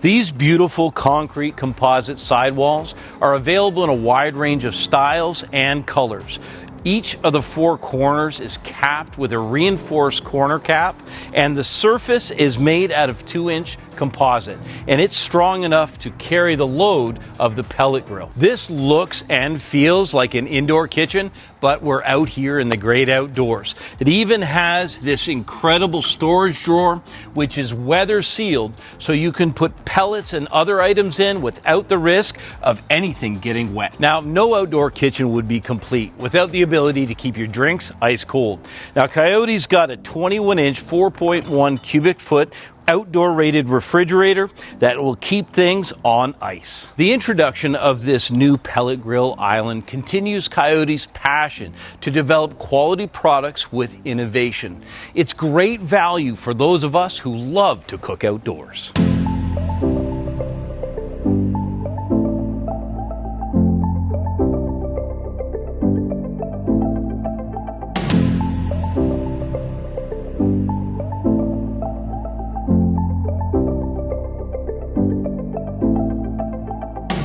These beautiful concrete composite sidewalls are available in a wide range of styles and colors. Each of the four corners is capped with a reinforced corner cap, and the surface is made out of 2-inch composite, and it's strong enough to carry the load of the pellet grill. This looks and feels like an indoor kitchen, but we're out here in the great outdoors. It even has this incredible storage drawer, which is weather sealed, so you can put pellets and other items in without the risk of anything getting wet. Now, no outdoor kitchen would be complete without the ability to keep your drinks ice cold. Now, Coyote's got a 21-inch, 4.1 cubic foot outdoor rated refrigerator that will keep things on ice. The introduction of this new pellet grill island continues Coyote's passion to develop quality products with innovation. It's great value for those of us who love to cook outdoors.